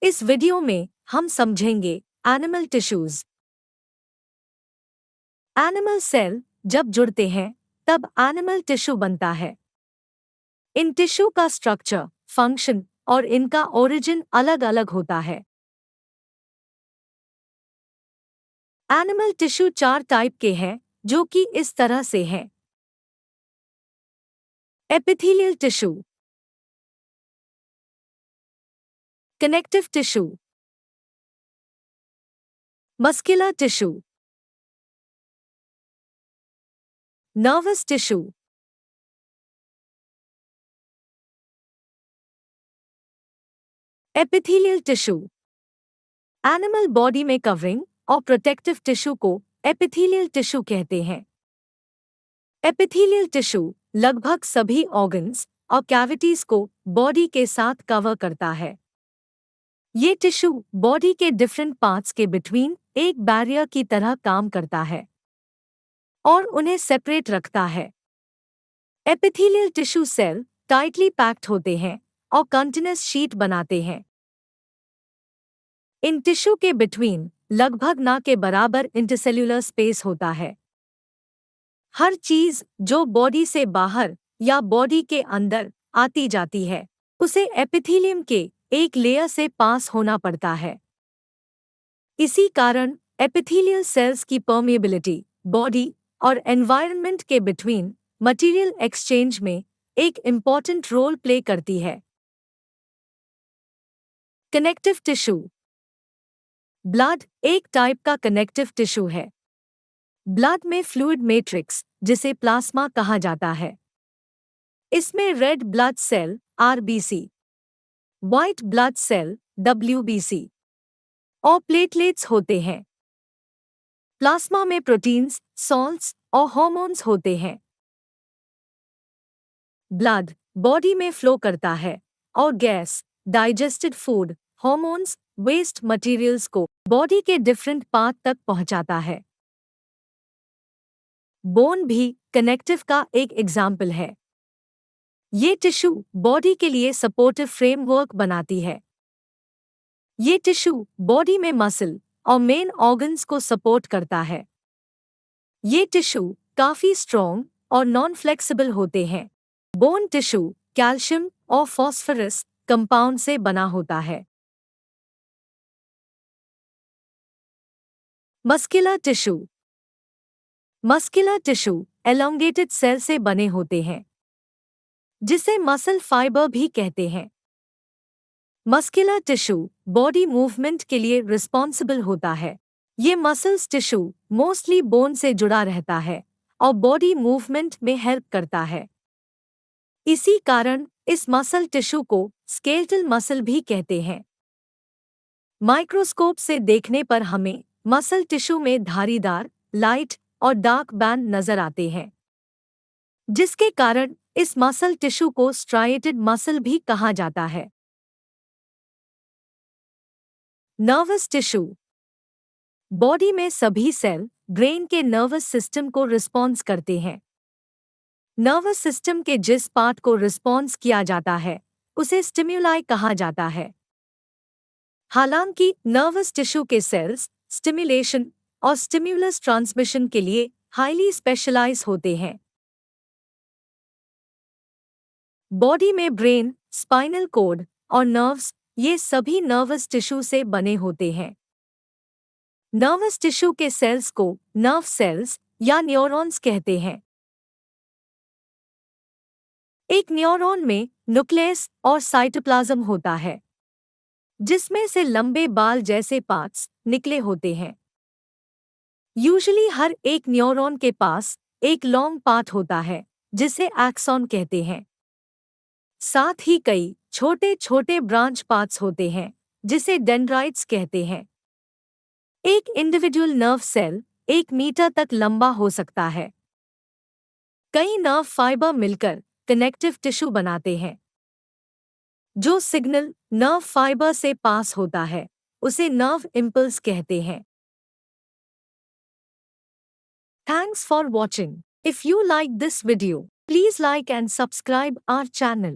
इस वीडियो में हम समझेंगे एनिमल टिश्यूज। एनिमल सेल जब जुड़ते हैं तब एनिमल टिश्यू बनता है। इन टिश्यू का स्ट्रक्चर, फंक्शन और इनका ओरिजिन अलग अलग होता है। एनिमल टिश्यू 4 टाइप के हैं जो कि इस तरह से हैं। Epithelial tissue, connective tissue, muscular tissue, nervous tissue. Epithelial tissue animal body में कवरिंग और प्रोटेक्टिव टिश्यू को एपिथेलियल टिश्यू कहते हैं। एपिथेलियल टिश्यू लगभग सभी ऑर्गन्स और कैविटीज को बॉडी के साथ कवर करता है। ये टिश्यू बॉडी के डिफरेंट पार्ट्स के बिटवीन एक बैरियर की तरह काम करता है और उन्हें सेपरेट रखता है। Epithelial tissue cell tightly packed होते हैं और कंटीन्यूअस शीट बनाते हैं। इन टिश्यू के बिटवीन लगभग ना के बराबर इंटरसेल्यूलर स्पेस होता है। हर चीज जो बॉडी से बाहर या बॉडी के अंदर आती जाती है उसे एपिथेलियम के एक लेयर से पास होना पड़ता है। इसी कारण एपिथेलियल सेल्स की परमिएबिलिटी बॉडी और एनवायरनमेंट के बिटवीन मटेरियल एक्सचेंज में एक इम्पॉर्टेंट रोल प्ले करती है। कनेक्टिव टिश्यू ब्लड एक टाइप का कनेक्टिव टिश्यू है। ब्लड में फ्लूइड मैट्रिक्स जिसे प्लाज्मा कहा जाता है। इसमें red blood cell RBC, white blood cell WBC और प्लेटलेट्स होते हैं। प्लाज्मा में प्रोटीन्स, सॉल्ट्स और हार्मोन्स होते हैं। ब्लड बॉडी में फ्लो करता है और gas, digested food, hormones, waste materials को बॉडी के डिफरेंट पार्ट तक पहुंचाता है। बोन भी कनेक्टिव का एक एग्जाम्पल है। ये टिश्यू बॉडी के लिए सपोर्टिव फ्रेमवर्क बनाती है। ये टिश्यू बॉडी में मसल और मेन ऑर्गन्स को सपोर्ट करता है। ये टिश्यू काफी स्ट्रॉन्ग और नॉन फ्लेक्सिबल होते हैं। बोन टिश्यू कैल्शियम और फॉस्फोरस कंपाउंड से बना होता है। Muscular tissue muscular tissue elongated cell से बने होते हैं जिसे मसल फाइबर भी कहते हैं। मस्कुलर टिश्यू बॉडी मूवमेंट के लिए रिस्पॉन्सिबल होता है। ये मसल्स टिश्यू मोस्टली बोन से जुड़ा रहता है और बॉडी मूवमेंट में हेल्प करता है। इसी कारण इस मसल टिश्यू को स्केलेटल मसल भी कहते हैं। माइक्रोस्कोप से देखने पर हमें मसल टिश्यू में धारीदार, लाइट और डार्क बैंड नजर आते हैं, जिसके कारण इस मसल टिश्यू को स्ट्राइएटेड मसल भी कहा जाता है। नर्वस टिश्यू बॉडी में सभी सेल ब्रेन के नर्वस सिस्टम को रिस्पॉन्स करते हैं। नर्वस सिस्टम के जिस पार्ट को रिस्पॉन्स किया जाता है उसे स्टिम्युलाई कहा जाता है। हालांकि नर्वस टिश्यू के सेल्स स्टिम्युलेशन और स्टिम्युलस ट्रांसमिशन के लिए हाईली स्पेशलाइज होते हैं। बॉडी में ब्रेन, स्पाइनल कॉर्ड और नर्व्स ये सभी नर्वस टिश्यू से बने होते हैं। नर्वस टिश्यू के सेल्स को नर्व सेल्स या न्यूरॉन्स कहते हैं। एक न्यूरॉन में न्यूक्लियस और साइटोप्लाज्म होता है जिसमें से लंबे बाल जैसे पार्ट्स निकले होते हैं। यूजुअली हर एक न्यूरॉन के पास एक लॉन्ग पार्ट होता है जिसे एक्सॉन कहते हैं। साथ ही कई छोटे छोटे ब्रांच पार्ट्स होते हैं जिसे डेंड्राइट्स कहते हैं। एक इंडिविजुअल नर्व सेल 1 मीटर तक लंबा हो सकता है। कई नर्व फाइबर मिलकर कनेक्टिव टिश्यू बनाते हैं। जो सिग्नल नर्व फाइबर से पास होता है उसे नर्व इम्पल्स कहते हैं। Thanks for watching. If you like this video, please like and subscribe our channel.